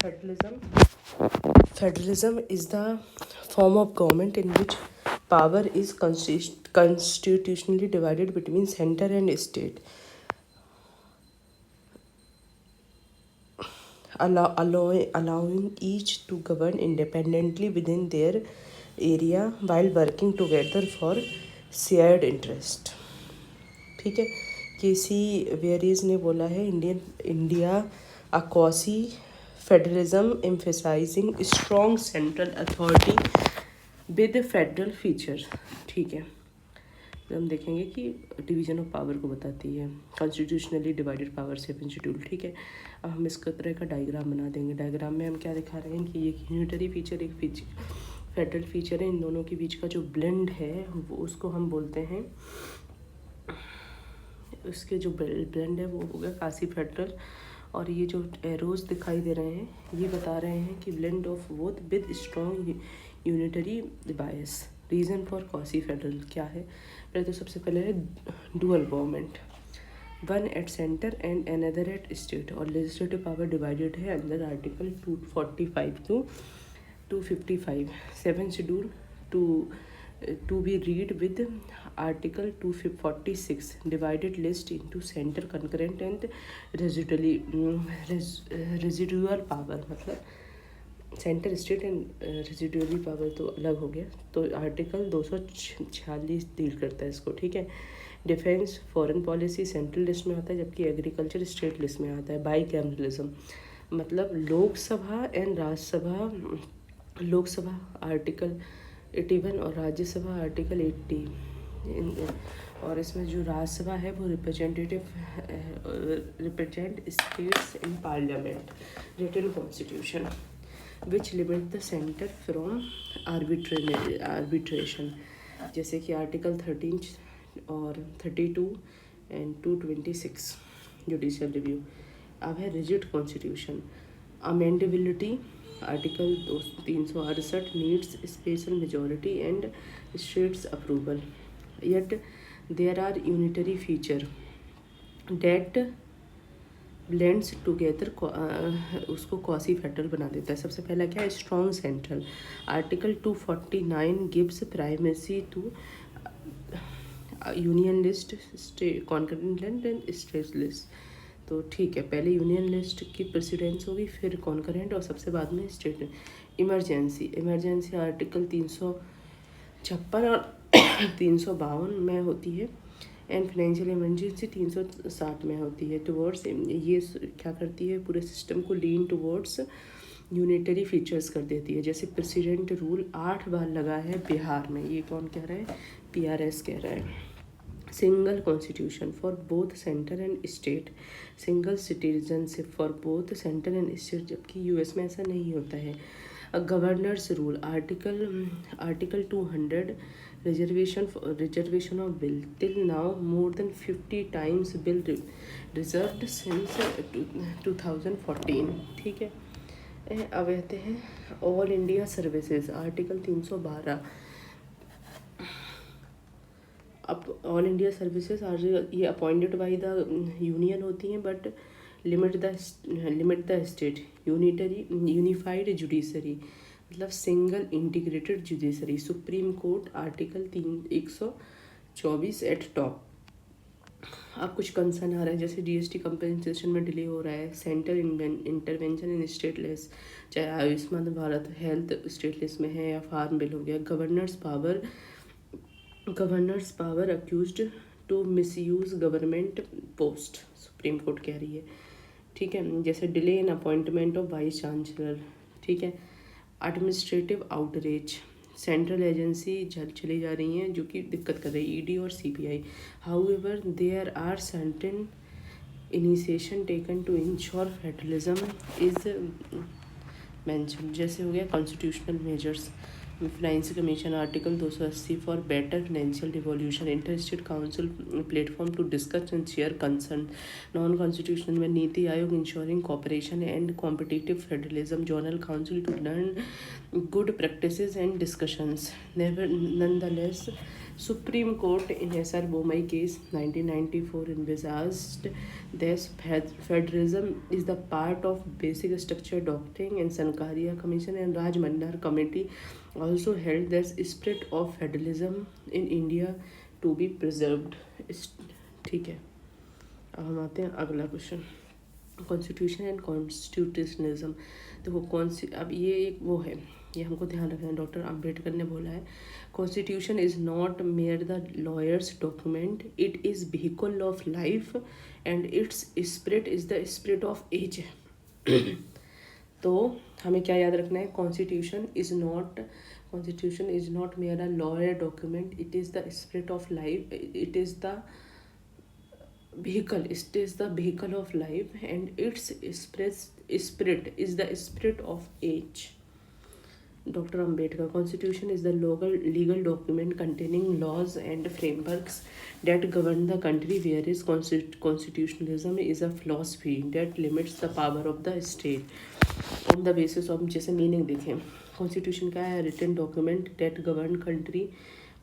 Federalism. Federalism is the form of government in which power is constitutionally divided between center and state, allowing each to govern independently within their area while working together for shared interest. ठीक है, केसी varies ने बोला है India a quasi federalism emphasizing strong central authority with federal feature. ठीक है, तो हम देखेंगे कि डिवीजन ऑफ पावर को बताती है, कॉन्स्टिट्यूशनली डिवाइडेड पावर से शेड्यूल. ठीक है, अब हम इसका तरह का डायग्राम बना देंगे. डायग्राम में हम क्या दिखा रहे हैं कि एक यूनिटरी फीचर, एक फेडरल फीचर है. इन दोनों के बीच का जो ब्लेंड है वो उसको हम बोलते हैं, उसके जो ब्लेंड है वो हो गया काशी फेडरल. और ये जो एरोज दिखाई दे रहे हैं ये बता रहे हैं कि blend of both with strong unitary bias. Reason for quasi federal क्या है? पहले तो सबसे पहले है dual government, one at centre and another at state. और लेजिस्लेटिव पावर डिवाइडेड है under article 245 to 255 7 schedule to be read with article 246 divided list into center concurrent and residual power. मतलब सेंटर स्टेट एंड रेजिडुअली पावर तो अलग हो गया, तो article 246 deal करता है इसको. ठीक है, defence foreign policy central list में आता है, जबकि एग्रीकल्चर स्टेट लिस्ट में आता है. बाई कैमरलिज्म मतलब लोकसभा एंड राज्यसभा, लोकसभा आर्टिकल 81 और राज्यसभा आर्टिकल 80. और इसमें जो राज्यसभा है वो represent states in parliament. Written constitution which limit the centre from arbitration, जैसे कि आर्टिकल 13 और 32 एंड 226 जुडिशियल रिव्यू. अब है rigid constitution. Amendability article 368 needs special majority and states approval. Yet there are unitary feature that blends together, उसको quasi federal बना देता है. सबसे पहला क्या है? Strong central. Article 249 gives primacy to union list, concurrent and state list. तो ठीक है, पहले यूनियन लिस्ट की प्रेसिडेंस होगी, फिर कॉन्करेंट और सबसे बाद में स्टेट. इमरजेंसी आर्टिकल 356 और 352 में होती है. एंड फाइनेंशियल इमरजेंसी 360 में होती है. टुवर्ड्स ये क्या करती है? पूरे सिस्टम को लीन टुवर्ड्स यूनिटरी फीचर्स कर देती है. जैसे प्रेसिडेंट रूल 8 बार लगा है बिहार में, ये कौन कह रहा है? PRS कह रहा है. Single constitution for both centre and state, single citizenship for both centre and state, जबकि US में ऐसा नहीं होता है. Governors rule article 200 reservation of bill. Till now more than 50 times bill reserved since 2014. ठीक है, अब कहते हैं ऑल इंडिया सर्विसेज आर्टिकल 312. अब ऑल इंडिया सर्विसेज ये अपॉइंटेड बाय द यूनियन होती हैं, but limit the state. Unified judiciary मतलब single integrated judiciary. Supreme Court article 124 at top. अब कुछ कंसर्न आ रहा है, जैसे GST कंपनसेशन में डिले हो रहा है, centre intervention in state list, चाहे Ayushman Bharat health state list में है या फार्म बिल हो गया. Governors power accused to misuse government post, Supreme Court कह रही है. ठीक है, जैसे delay in appointment of vice chancellor. ठीक है, एडमिनिस्ट्रेटिव आउटरीच, सेंट्रल एजेंसी चली जा रही हैं जो कि दिक्कत कर रही है, ED और CBI. However there are certain initiation taken to ensure federalism is mention. जैसे हो गया constitutional measures. Finance commission article 280 for better financial revolution. Interstate council platform to discuss and share concern. Non constitutional में NITI Aayog ensuring cooperation and competitive federalism. General council to learn good practices and discussions. Nonetheless Supreme Court in SR Bomai case 1994 envisaged that federalism is the part of basic structure doctrine, and Sankaria Commission and Raj Mandar Committee also held that spirit of federalism in India to be preserved. ठीक है, अब हम आते हैं अगला question, constitution and constitutionalism. देखो कौन सी, अब ये एक वो है, ये हमको ध्यान रखना है, डॉक्टर अम्बेडकर ने बोला है constitution is not mere the lawyers document, it is vehicle of life and its spirit is the spirit of age. तो हमें क्या याद रखना है, constitution is not mere a lawyer document, it is the spirit of life, it is the vehicle of life and its spirit is the spirit of age. Dr. Ambedkar, Constitution is the legal document containing laws and frameworks that govern the country, whereas constitutionalism is a philosophy that limits the power of the state on the basis of, जैसे meaning देखें, constitution क्या है, written document that govern country,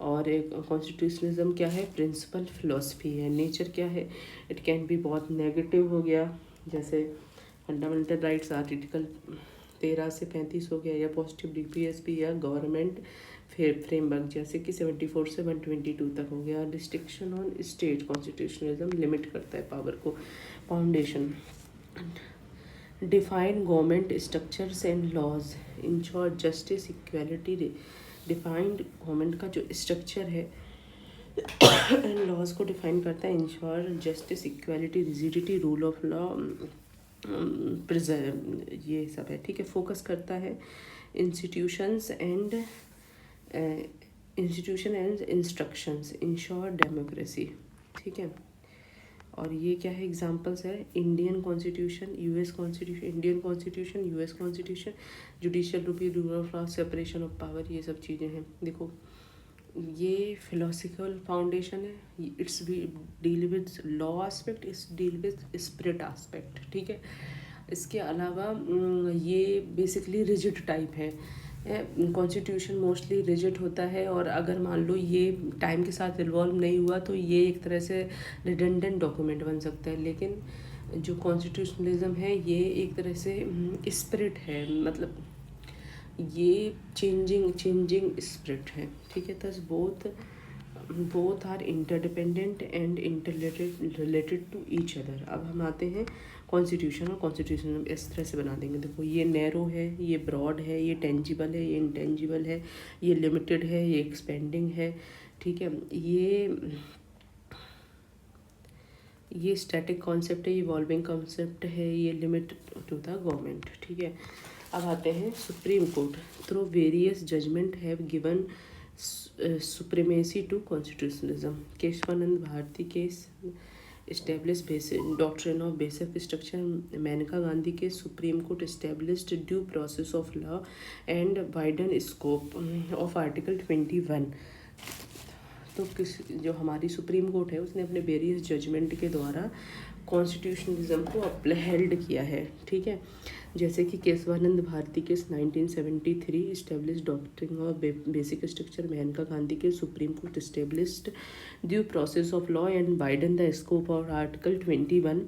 और constitutionalism क्या है, principle philosophy है। Nature क्या है, इट कैन बी बहुत नेगेटिव हो गया, जैसे फंडामेंटल राइट्स आर्टिकल 13 से 35 हो गया, या पॉजिटिव DPSP या गवर्नमेंट फ्रेमवर्क जैसे कि 74 से 122 तक हो गया। Restriction on state, constitutionalism limit करता है पावर को। Foundation, define government structures and laws, ensure justice equality. Defined government का जो स्ट्रक्चर है एंड लॉज को डिफाइन करता है, ensure justice equality rigidity rule of law preserve, ये सब है, ठीक है। फोकस करता है institution and instructions, ensure democracy, ठीक है। और ये क्या है, एग्जांपल्स है, Indian constitution, US constitution, Indian constitution, US constitution, judicial review, rule of law, separation of power, ये सब चीज़ें हैं। देखो ये फिलोसफिकल फाउंडेशन है, इट्स भी deal with law aspect, it's deal with spirit aspect, ठीक है। इसके अलावा ये बेसिकली रिजिड टाइप है, कॉन्स्टिट्यूशन मोस्टली रिजिड होता है, और अगर मान लो ये टाइम के साथ इन्वॉल्व नहीं हुआ तो ये एक तरह से रिडंडेंट डॉक्यूमेंट बन सकता है। लेकिन जो कॉन्स्टिट्यूशनलिज्म है ये एक तरह से स्पिरिट है, मतलब ये चेंजिंग स्पिरिट है, ठीक है। Thus both are interdependent and related to each other. अब हम आते हैं कॉन्स्टिट्यूशन, और कॉन्स्टिट्यूशन इस तरह से बना देंगे। देखो ये नैरो है, ये ब्रॉड है, ये टेंजिबल है, ये इंटेंजिबल है, ये लिमिटेड है, ये एक्सपेंडिंग है, ठीक है। ये स्टैटिक कॉन्सेप्ट है, ये इवॉल्विंग कॉन्सेप्ट है, ये लिमिट टू द गवर्नमेंट, ठीक है। अब आते हैं Supreme Court, through various judgement have given supremacy to constitutionalism. Kesavananda Bharati case established basic doctrine of basic structure, Maneka Gandhi के Supreme Court established due process of law and widen scope of Article 21। तो जो हमारी supreme court है उसने अपने various judgement के द्वारा constitutionalism को अपहेल्ड किया है, ठीक है। जैसे कि केशवानंद भारती के 1973 establish doctrine of basic structure, Maneka Gandhi के Supreme Court established due process of law and widen the scope of article 21।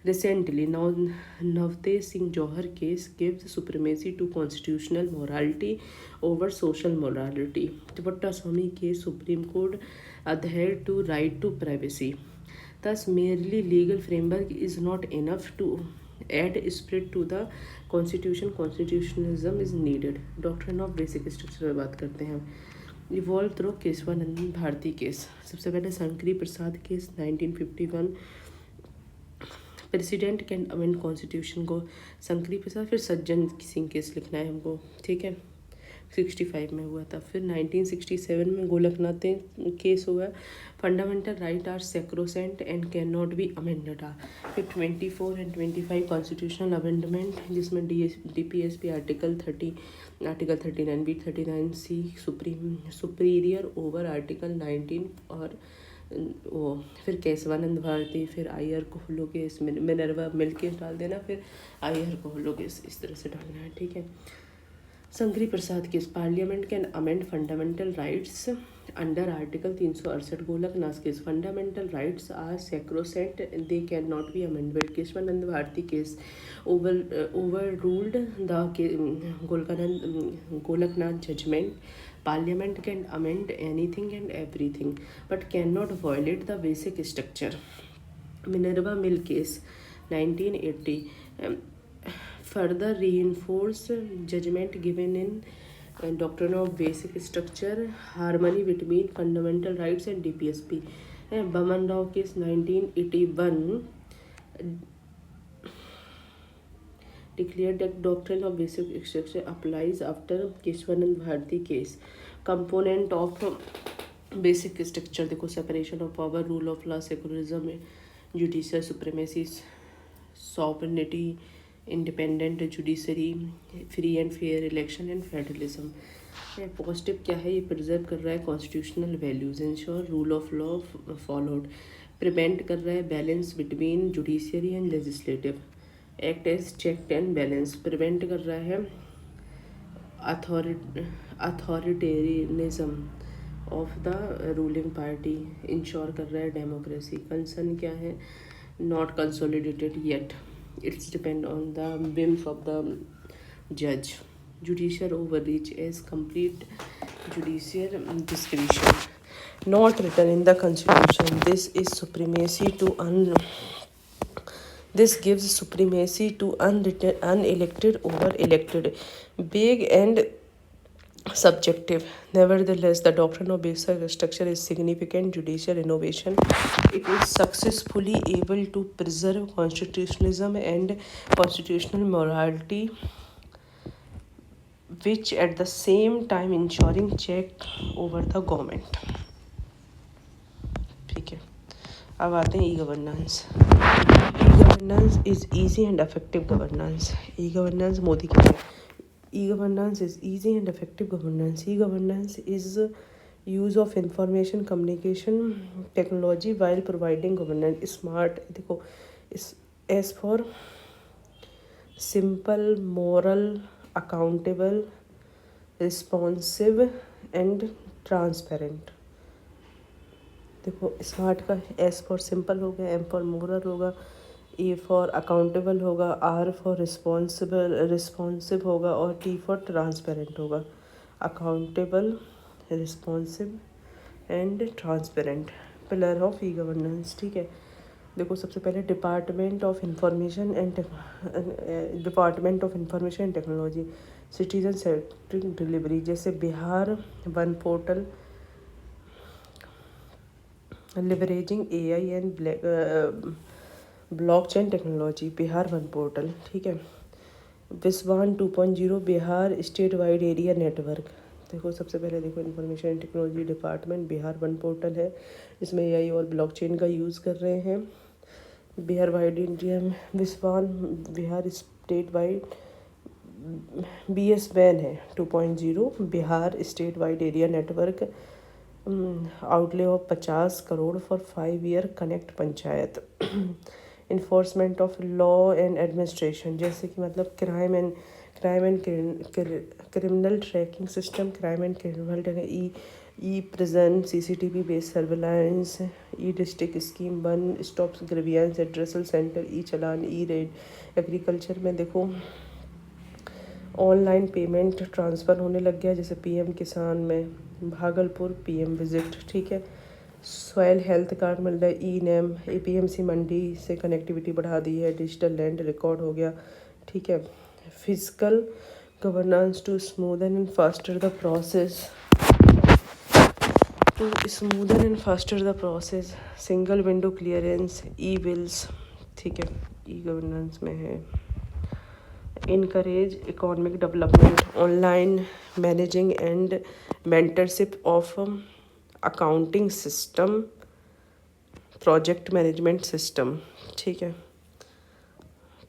Recently Navtej Singh Johar case gives supremacy to constitutional morality over social morality. Puttaswamy case Supreme Court adhere to right to privacy. Thus, merely legal framework is not enough to add spirit to the constitution. Constitutionalism is needed. Doctrine of basic structure पर बात करते हैं। Evolve through Keshavananda Bharati case. सबसे पहले Shankari Prasad case 1951। President can amend constitution को, शंकरी प्रसाद। फिर Sajjan Singh case लिखना है हमको, ठीक है, 65 में हुआ था। फिर 1967 में गोलकनाथ केस हुआ, fundamental right are sacrosanct and can not be amended. फिर 24 एंड 25 कॉन्स्टिट्यूशनल अमेंडमेंट, जिसमें DPSP article 39B 39C superior over article 19, और वो फिर केशवानंद भारती, फिर IR Coelho case, Minerva mill case डाल देना, फिर आयर कोहलो केस, इस तरह से डालना है, ठीक है। Shankari Prasad case, parliament can amend fundamental rights under article 368, Golaknath case, fundamental rights are sacrosanct, they can not be amended, Keshavananda Bharati case, overruled the Golaknath judgement, parliament can amend anything and everything but cannot violate the basic structure. Minerva Mill case 1980 further reinforced judgment given in doctrine of basic structure, harmony between fundamental rights and DPSP. Baman Rao case 1981 declared that doctrine of basic structure applies after Keshwanand Bharti case. Component of basic structure देखो, separation of power, rule of law, secularism, judicial supremacy, sovereignty, independent judiciary, free and fair election and federalism. Positive क्या है, ये preserve कर रहा है constitutional values, ensure rule of law followed, prevent कर रहा है balance between judiciary and legislative, act as check and balance, prevent कर रहा है authoritarianism of the ruling party, ensure कर रहा है डेमोक्रेसी, कंसर्न क्या है, not consolidated yet, it's depend on the whims of the जज, judicial overreach as complete judicial discretion, not written in the constitution. This gives supremacy to unelected over elected, big and subjective. Nevertheless, the doctrine of basic structure is significant judicial innovation. It is successfully able to preserve constitutionalism and constitutional morality, which at the same time ensuring check over the government. ठीक है, अब आते हैं e governance. E governance is easy and effective governance. E governance Modi के लिए. E governance is easy and effective governance. E governance is use of information communication technology while providing governance smart. देखो, S for simple, moral, accountable, responsive and transparent. देखो, smart का S for simple हो गया, M for moral होगा, A for accountable होगा, R for responsive होगा और T for transparent होगा. Accountable, responsive and transparent, pillar of e governance. ठीक है, देखो, सबसे पहले department of information and technology, citizen centric delivery, जैसे Bihar one portal, leveraging AI and blockchain technology, Bihar one portal. ठीक है, विस्वान 2.0 Bihar state wide area network. देखो, सबसे पहले देखो, information and technology department Bihar one portal है, इसमें AI और ब्लॉकचेन का यूज़ कर रहे हैं. बिहार वाइड इंडिया में विस्वान बिहार स्टेट वाइड BS वैन है 2.0 Bihar state wide area network, outlay of 50 crore for 5 year, connect panchayat. Enforcement of law and administration, जैसे कि मतलब crime and criminal tracking system, crime and criminal e prison, CCTV based surveillance, e district scheme 1 stop grievance addressal centre, e challan, e रेड. Agriculture में देखो, online payment transfer होने लग गया, जैसे PM किसान में, भागलपुर PM विजिट. ठीक है, सॉयल हेल्थ कार्ड मिल रहा है, E-NAM, APMC मंडी से कनेक्टिविटी बढ़ा दी है, डिजिटल लैंड रिकॉर्ड हो गया. ठीक है, physical governance to smoothen and faster the process, single window clearance, E-bills. ठीक है, ई गवर्नेंस में है. Encourage economic development, online managing and mentorship of accounting system, project management system. ठीक है,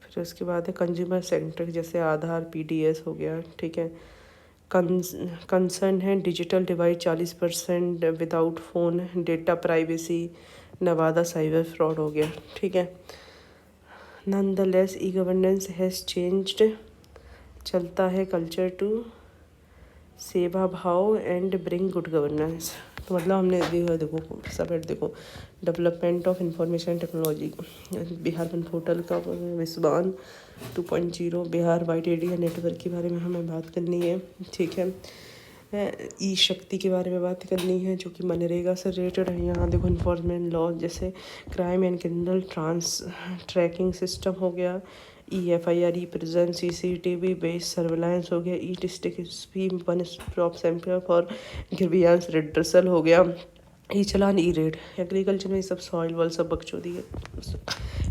फिर उसके बाद है कंज्यूमर सेंट्रिक, जैसे आधार PDS हो गया. ठीक है, कंसर्न है digital divide 40% without phone, data privacy, Nawada cyber fraud हो गया. ठीक है, nonetheless e governance has changed, चलता है कल्चर टू सेवा भाव एंड ब्रिंग गुड गवर्नेंस। तो मतलब हमने देखो सब हेड देखो, development of information technology, Bihar one portal का विस्वान 2.0, बिहार वाइड एरिया नेटवर्क के बारे में हमें बात करनी है, ठीक है। ई शक्ति के बारे में बात करनी है जो कि मनरेगा से रिलेटेड है। यहाँ देखो इन्फोर्समेंट लॉ जैसे crime and criminal tracking system हो गया, EFIR, e present, CCTV based surveillance हो गया, e district one stop centre for grievance redressal हो गया, ई चलान, ई रेड। एग्रीकल्चर में सब सॉइल वॉल सब बकचोदी है।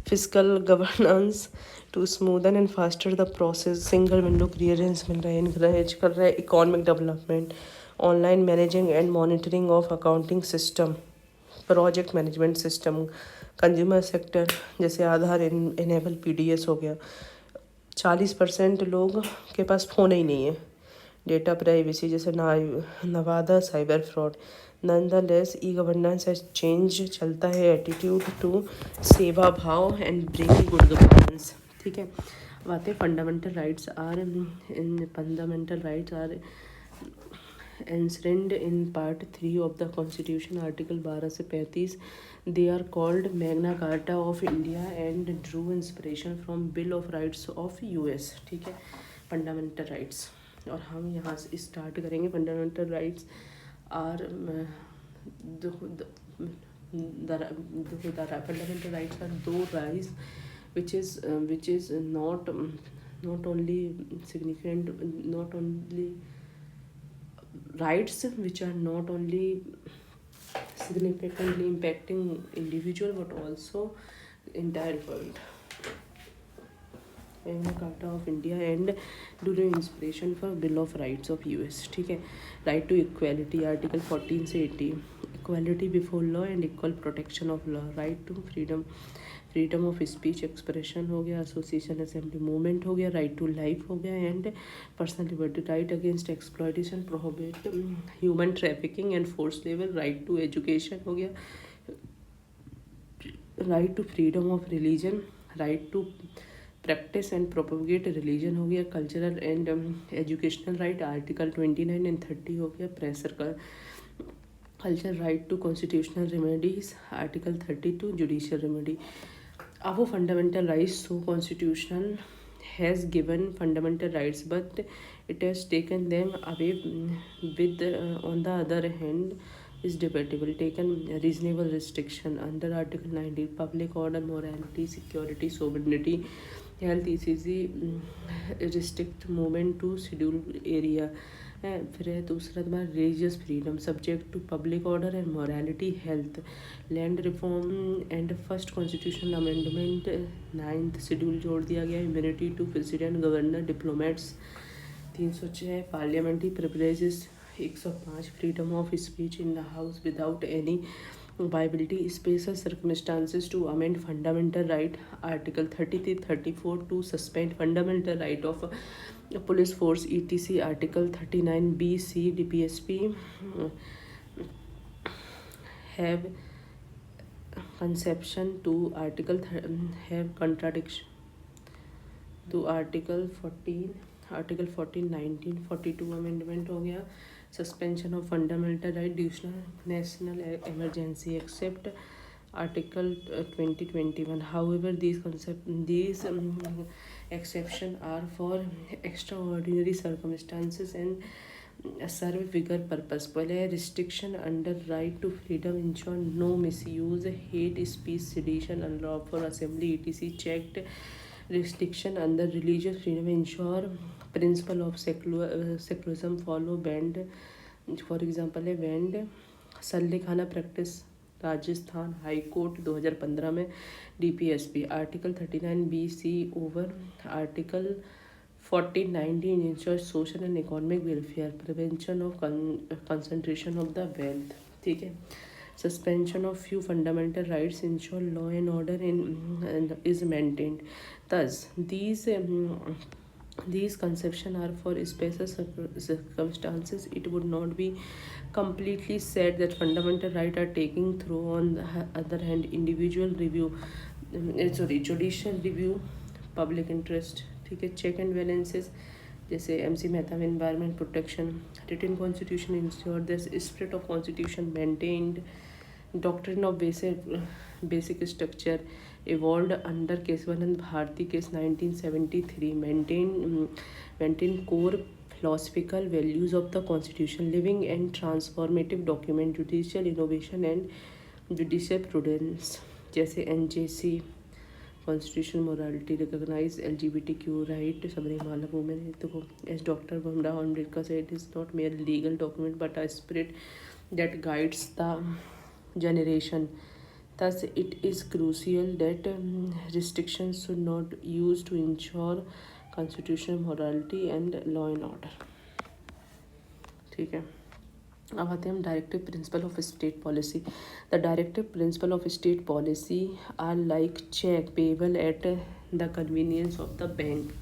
Physical governance to smoothen and faster the process, single window clearance मिल रहा है, इनकरेज कर रहा है economic development, online managing and monitoring of accounting system, project management system, consumer sector जैसे आधार इनेबल PDS हो गया। 40% लोग के पास फ़ोन ही नहीं है। डेटा प्राइवेसी जैसे Nawada cyber fraud. Nonetheless e governance has change, चलता है एटीट्यूड टू सेवा भाव एंड ब्रिंग गुड गवर्नेंस, ठीक है। अब आते हैं fundamental rights are enshrined in Part 3 of the Constitution, Article 12 से 35. They are called Magna Carta of India and drew inspiration from Bill of Rights of US, ठीक है। फंडामेंटल राइट्स, और हम यहाँ से स्टार्ट करेंगे। Fundamental rights are fundamental rights are दो rights which is not only significant, not only rights which are not only significantly impacting individual but also entire world. Magna Carta of India and drew inspiration for Bill of Rights of US, ठीक है। Right to equality, article 14 से 80, equality before law and equal protection of law, right to freedom of speech expression हो गया, association assembly movement हो गया, right to life हो गया and personal liberty, right against exploitation, prohibit human trafficking and force level, right to education हो गया, right to freedom of religion, right to practice and propagate religion हो गया, cultural and educational right, article 29 and 30 हो गया, प्रेसर का culture, right to constitutional remedies, article 32 judicial remedy. अब वो fundamental rights, so constitutional has given fundamental rights but it has taken them away with on the other hand is debatable, taken reasonable restriction under Article 19, public order, morality, security, sovereignty, health, ECC, restrict movement to scheduled area। फिर है दूसरा तुम्हारा religious freedom, subject to public order and morality, health, land reform and first constitutional amendment, 9th schedule जोड़ दिया गया, immunity to president governor diplomats, 306 parliamentary privileges, 105 freedom of speech in the house without any viability, special circumstances to amend fundamental right, article 33-34 to suspend fundamental right of police force etc, article 39b c DPSP have conception to article have contradiction to article 14 19 42 amendment हो गया, suspension of fundamental right, national emergency except article 2021। However these exception are for extraordinary circumstances and serve bigger purpose। पहले restriction under right to freedom, ensure no misuse, hate speech, sedition, unlawful assembly etc, checked। restriction under religious freedom, ensure principle of secularism follow, banned, for example है band सल्ले खाना practice, Rajasthan high court 2015 में, DPSP article 39B(c) over, article 1419 ensure social and economic welfare, prevention of concentration of the wealth, ठीक है। Suspension of few fundamental rights ensure law and order is maintained. Thus, these conceptions are for special circumstances. It would not be completely said that fundamental rights are taken through. On the other hand, individual review, judicial review, public interest, ठीक है, check and balances, जैसे MC Mehta में environment protection, written constitution ensure the spirit of constitution maintained, doctrine of basic structure evolved under Kesavanand Bharati case 1973, maintain core philosophical values of the constitution, living and transformative document, judicial innovation and judicial prudence, जैसे NJC constitution morality recognise LGBTQ right Sabarimala women. देखो as doctor Bhimrao Ambedkar से it is not mere legal document but a spirit that guides the generation. Thus, it is crucial that restrictions should not used to ensure constitutional morality and law and order. ठीक है, अब आते हैं हम directive principle of state policy. The directive principle of state policy are like cheque payable at the convenience of the bank.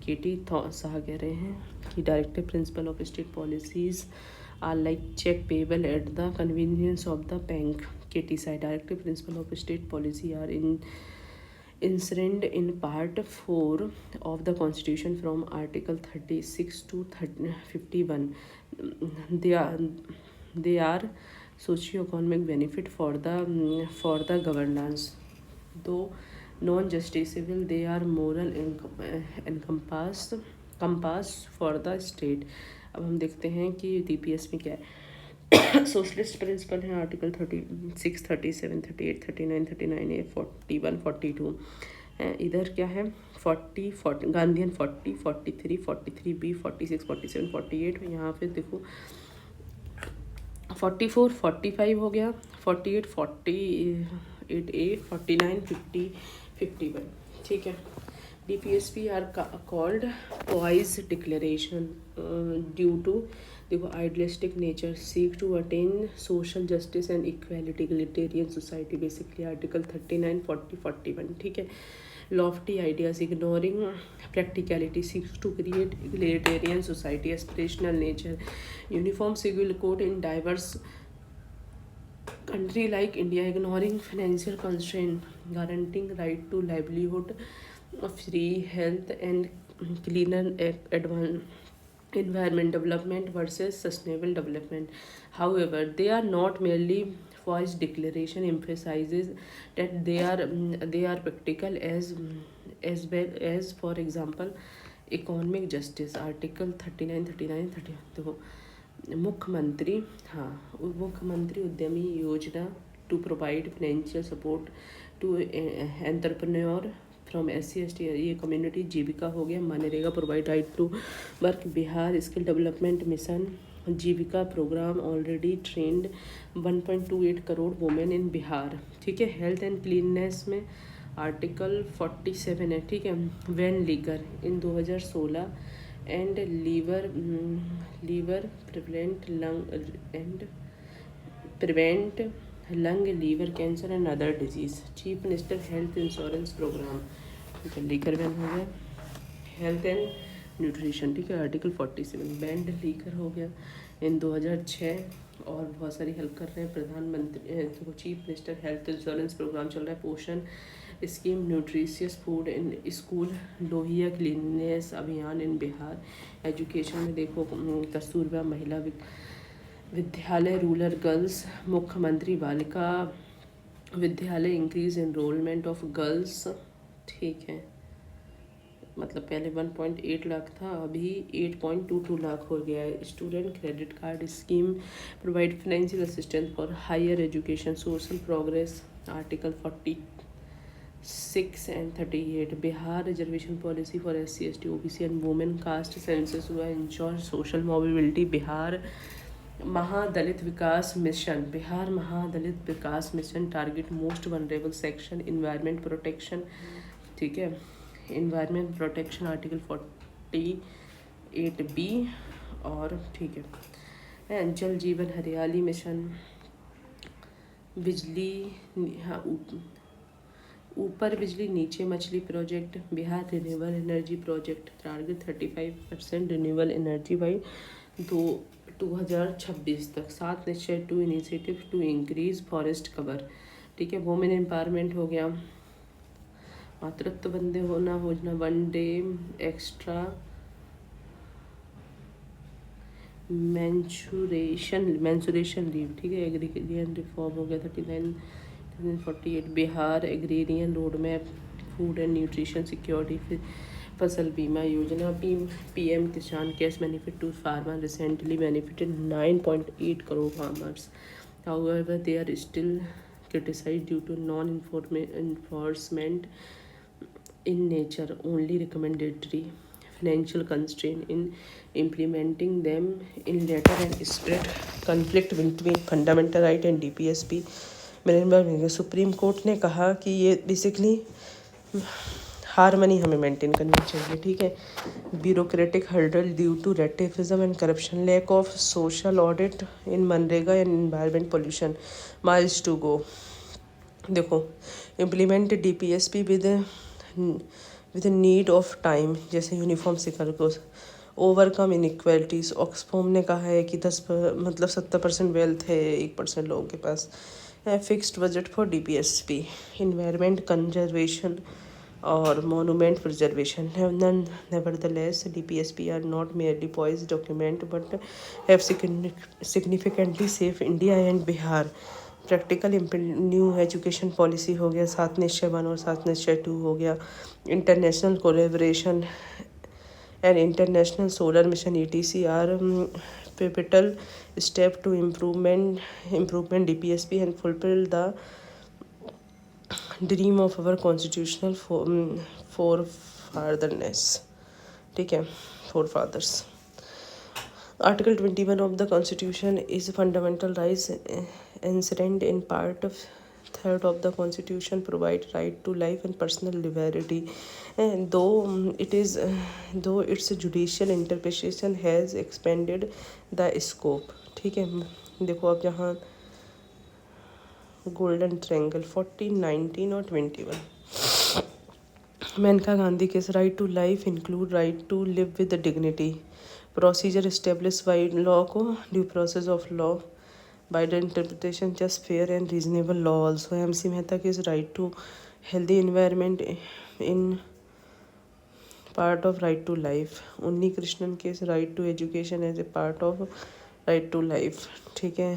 K T Shah कह रहे हैं कि directive principle of state policies are like cheque payable at the convenience of the bank. K T said directive principle of state policy are enshrined in part 4 of the constitution from article 36 to 51. They are socio-economic benefit for the governance, though non-justiciable. They are moral compass for the state. अब हम देखते हैं कि DPS में क्या है। Socialist principal है article 36, 37, 38, 39, 39A, 41, 42 है। इधर क्या है 40 गांधीयन 40, 43, 43B, 46, 47, 48। यहाँ पे देखो 44, 45 हो गया, 48, 48A, 49, 50, 51। ठीक है। DPSP are called pious declaration due to देखो idealistic nature, seek to attain social justice and equality, egalitarian society, basically article 39, 40, 41। ठीक है। Lofty ideas ignoring practicality, seeks to create egalitarian society, aspirational nature, uniform civil code in diverse country like India, ignoring financial constraint, guaranteeing right to livelihood, free health and cleaner environment development versus sustainable development. However, they are not merely voice declaration, emphasizes that they are practical as well as, for example, economic justice, article 39, 39, 30। देखो मुख्यमंत्री Mukhyamantri Udyami Yojana to provide financial support to entrepreneur from SC/ST ये community, Jeevika हो गया, MNREGA provide right to work, Bihar skill development mission, Jeevika programme already trained 1.28 crore women in Bihar. ठीक है। Health and cleanness में article 47 है। ठीक है। Ban liquor in 2016 and liver prevent lung liver cancer and other disease. Chief minister health insurance programme, ठीक है। Liquor ban हो गया। हेल्थ एंड न्यूट्रिशन, ठीक है, आर्टिकल 47। बैंड लीकर हो गया इन 2006 और बहुत सारी हेल्प कर रहे हैं प्रधानमंत्री तो chief minister health insurance programme चल रहा है, Poshan scheme, nutritious food in school, Lohia cleanliness Abhiyan in Bihar. Education में देखो कस्तूरबा महिला विद्यालय, रूरल गर्ल्स, मुख्यमंत्री Balika Vidyalaya, increase enrolment of girls. ठीक है, मतलब पहले 1.8 लाख था, अभी 8.22 लाख हो गया है। Student credit card scheme provide financial assistance for higher education, social progress, article 46 and 38। Bihar reservation policy for SC/ST OBC and women, caste census हुआ, ensure social mobility. Bihar Mahadalit Vikas mission, Bihar Mahadalit Vikas mission target most vulnerable section, environment protection. ठीक है, environment protection article 48B। और ठीक है, जल जीवन हरियाली mission, बिजली हाँ ऊपर बिजली नीचे मछली project, Bihar renewable energy project target 35% renewable energy by 2026 तक। 7 Nischay two initiative to increase forest cover. ठीक है, वुमेन एम्पावरमेंट हो गया, मातृत्व बंदे होना योजना, 1 डे एक्स्ट्रा मैंसुरेशन लीव, ठीक है। एग्रीरियन रिफॉर्म हो गया 3948। Bihar agrarian road map, food and nutrition security, Fasal Bima Yojana, PM Kisan cash benefit to farmer recently benefited 9.8 crore farmers. However, they are still criticized due to non-enforcement in nature, only recommendatory financial constraint in implementing them in letter and spread conflict between fundamental right and DPSP। मेरे supreme court ने कहा कि ये basically harmony हमें maintain करनी चाहिए, ठीक है। Bureaucratic hurdle due to red tapism and corruption, lack of social audit in मनरेगा and environment pollution, miles to go. देखो, implement DPSP with need of time, जैसे यूनिफॉर्म सिकर को ओवरकम इनइक्वालिटीज। ऑक्सफोम ने कहा है कि 70% वेल्थ है 1% लोगों के पास। Fixed budget for DPSP, environment conservation और monument preservation. Nevertheless DPSP are not merely pious document but have significantly safe India and Bihar. Practical new education policy हो गया, 7 निश्चय 1 और 7 निश्चय 2 हो गया। International collaboration and international solar mission ETC are pivotal step to improvement DPSP and fulfill the dream of our constitutional forefathers, ठीक है, forefathers। Article 21 of the Constitution is fundamental rights inherent in part of third of the Constitution, provide right to life and personal liberty, and though its judicial interpretation has expanded the scope, ठीक है। देखो अब यहाँ golden triangle 14, 19 और 21। Maneka Gandhi case, right to life include right to live with dignity, procedure establish by law को due process of law by the interpretation just fair and reasonable law also। MC Mehta case, right to healthy environment in part of right to life। Unni Krishnan case, right to education as a part of right to life, ठीक है।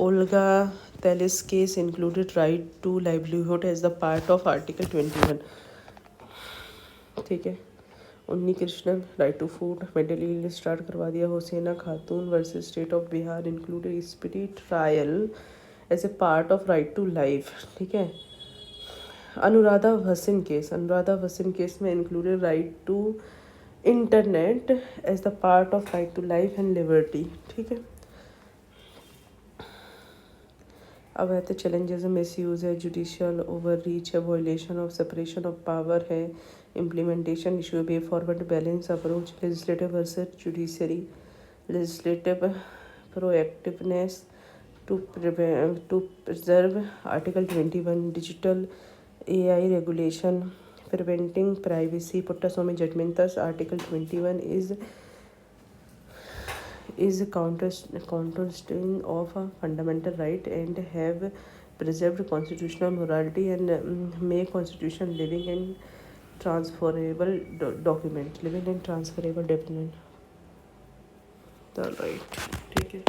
Olga Thalis case included right to livelihood as the part of Article 21, ठीक है। Unni Krishnan, right to food, midday meal start करवा दिया। Hussainara Khatoon versus state of Bihar included speedy trial as a part of right to life, ठीक है। Anuradha Bhasin case में included right to internet as the part of right to life and liberty, ठीक है। अब है तो चैलेंजेस, मिस यूज़ है, जुडिशियल ओवर रीच है, violation of separation of power है, implementation issue, way forward balance approach, legislative versus judiciary, legislative proactiveness to preserve article 21, digital AI regulation, preventing privacy, Puttaswamy judgement. Thus article 21 is cornerstone of a fundamental right and have preserved constitutional morality and make constitution living and transferable document। All right, ठीक है।